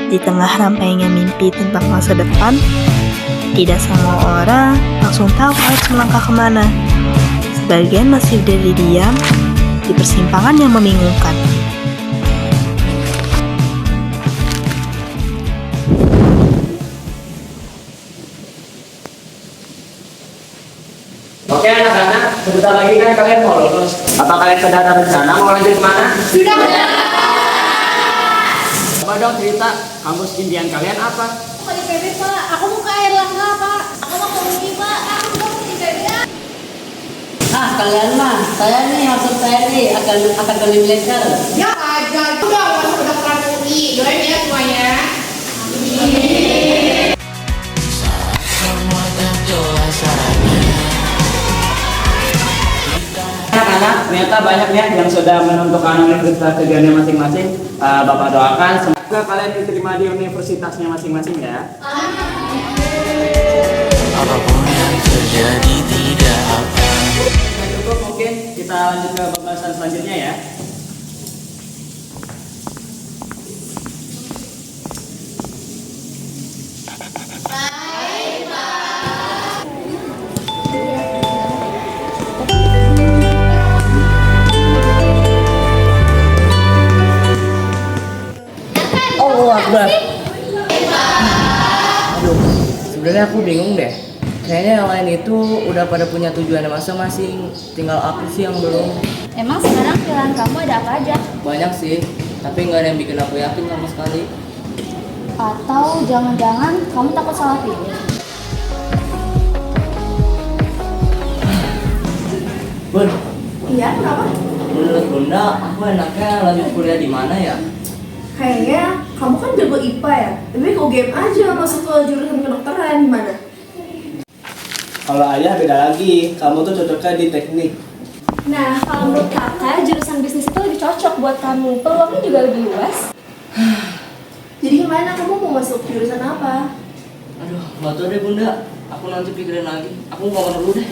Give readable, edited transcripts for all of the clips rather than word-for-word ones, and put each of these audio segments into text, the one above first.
Di tengah rampainya mimpi tentang masa depan, tidak semua orang langsung tahu harus melangkah kemana. Sebagian masih berdiri diam di persimpangan yang membingungkan. Oke anak-anak, sebentar lagi kan kalian mau lulus. Apa kalian sudah ada rencana mau lanjut kemana? Sudah. Coba dong cerita, kampus impian kalian apa? Aku mau IPB, Pak. Aku mau ke Airlangga, Pak. Aku mau ke UI, Pak. Aku juga mau ke IPB. Kalian mah, saya nih maksud saya nih akan beli legal. Ya aja, udah masuk kedokteran UI. Doain ya semuanya. Anak-anak, ternyata banyak ya yang sudah menentukan universitas tujuannya masing-masing. Bapak doakan semoga kalian diterima di universitasnya masing-masing ya. Apapun yang terjadi tidak apa. Cukup, mungkin kita lanjut ke pembahasan selanjutnya ya. Oh, Akbar. Aduh, sebenarnya aku bingung deh. Kayaknya yang lain itu udah pada punya tujuannya masing-masing. Tinggal aku sih yang belum. Emang sekarang pilihan kamu ada apa aja? Banyak sih, tapi nggak ada yang bikin aku yakin sama sekali. Atau jangan-jangan kamu takut salah pilih? Bun, Iya, kenapa? menurut Bunda, aku enaknya lanjut kuliah di mana ya? Kayaknya kamu kan jago IPA ya. Tapi kok game aja masuk ke jurusan kedokteran gimana? Kalau ayah beda lagi, kamu tuh cocoknya di teknik. Nah, kalau menurut kakak, jurusan bisnis itu lebih cocok buat kamu. Peluangnya juga lebih luas. Jadi gimana kamu mau masuk jurusan apa? Aduh, nggak tahu deh Bunda. Aku nanti pikirin lagi. Aku ngomong dulu deh.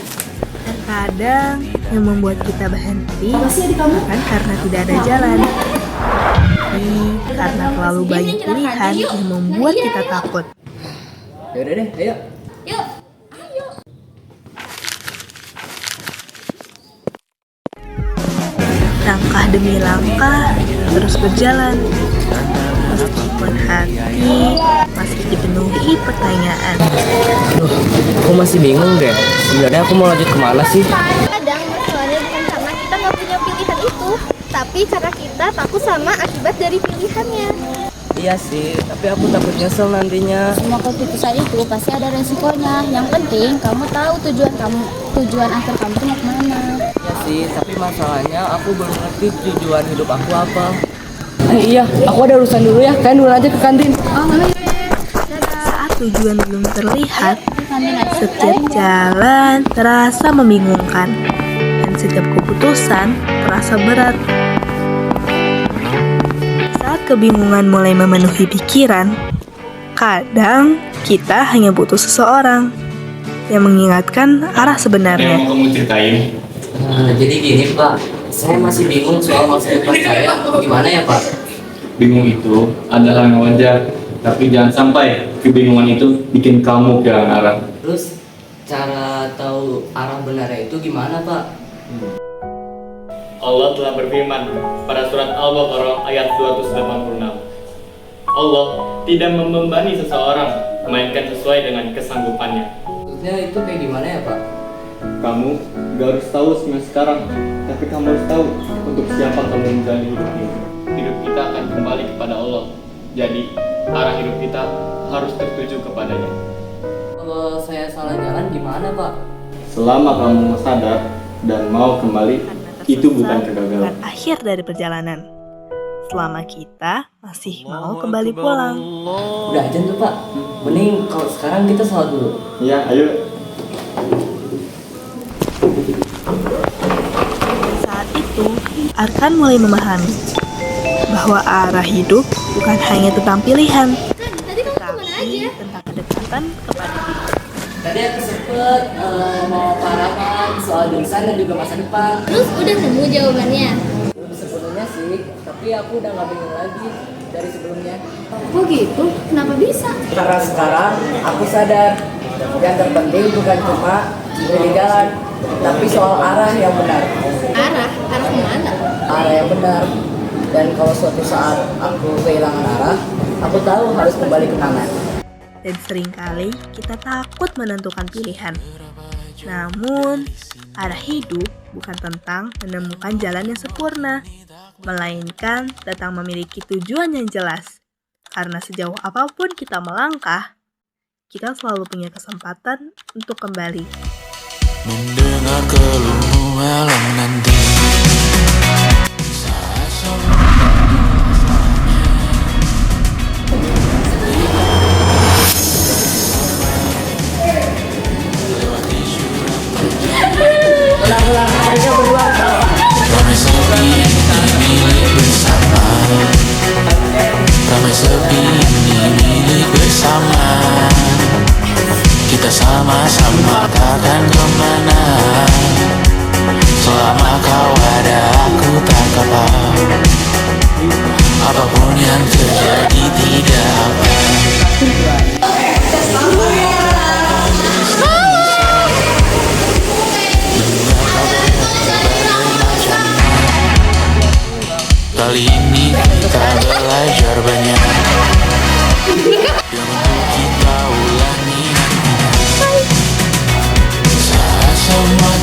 Terkadang yang membuat kita berhenti Apa sih adik kamu? bukan karena tidak ada jalan, tapi karena terlalu banyak pilihan yang membuat kita takut. Yaudah deh, ayo. Yuk, Langkah demi langkah terus berjalan, meskipun hati masih dipenuhi pertanyaan. Aduh, aku masih bingung deh. Sebenarnya aku mau lanjut kemana sih? kadang masalahnya bukan karena kita nggak punya pilihan itu, tapi karena kita takut sama akibat dari pilihannya. Iya sih, tapi aku takut nyesel nantinya. Semua keputusan itu pasti ada resikonya. Yang penting kamu tahu tujuan akhir kamu tuh mau kemana. Iya sih, tapi masalahnya aku belum ngerti tujuan hidup aku apa. Iya, aku ada urusan dulu ya. Kalian dulu aja ke kantin. Saat tujuan belum terlihat, setiap jalan terasa membingungkan, dan setiap keputusan terasa berat. Saat kebingungan mulai memenuhi pikiran, kadang kita hanya butuh seseorang yang mengingatkan arah Yang sebenarnya. mau kamu ceritain? Jadi gini Pak, saya masih bingung soal masa depan saya. Gimana ya Pak? Bingung itu adalah yang wajar, tapi jangan sampai kebingungan itu bikin kamu kehilangan arah. Terus cara tahu arah benarnya itu gimana Pak? Allah telah berfirman pada surat Al-Baqarah ayat 286. Allah tidak membebani seseorang, melainkan sesuai dengan kesanggupannya. Maksudnya itu kayak gimana ya Pak? Kamu gak harus tahu semua sekarang, tapi kamu harus tahu untuk siapa kamu menjalani hidup ini. Hidup kita akan kembali kepada Allah. Jadi, arah hidup kita harus tertuju kepadanya. Kalau saya salah jalan gimana Pak? Selama kamu sadar dan mau kembali, itu bukan kegagalan. Bukan akhir dari perjalanan. Selama kita masih mau kembali pulang. Udah aja tuh Pak. Mending kalau sekarang kita sholat dulu. Ya, ayo. Saat itu, Arkan mulai memahami bahwa arah hidup bukan hanya tentang pilihan, tapi tentang kedekatan kepada diri. Tadi aku sempet mau parahan soal jurusan dan juga masa depan. Terus udah nemu jawabannya? Belum sepenuhnya sih, tapi aku udah gak bingung lagi dari sebelumnya. Kok gitu? Kenapa bisa? Karena sekarang aku sadar yang terpenting bukan cuma pilih jalan, tapi soal arah yang benar. Arah kemana? Arah yang benar. Dan kalau suatu saat aku kehilangan arah, aku tahu harus kembali ke mana. Dan seringkali kita takut menentukan pilihan. Namun, arah hidup bukan tentang menemukan jalan yang sempurna, melainkan tentang memiliki tujuan yang jelas. Karena sejauh apapun kita melangkah, kita selalu punya kesempatan untuk kembali. Mendengar keluhmu malam nanti saat semua lewati jurang ramai sepi ini milik bersama, ramai sepi ini milik bersama. Kita sama-sama takkan kemana. Selama kau ada aku tak kapal. Apapun yang terjadi tidak apa. Kali ini kita belajar banyak yang untuk kita ulangi nantinya. Saat semua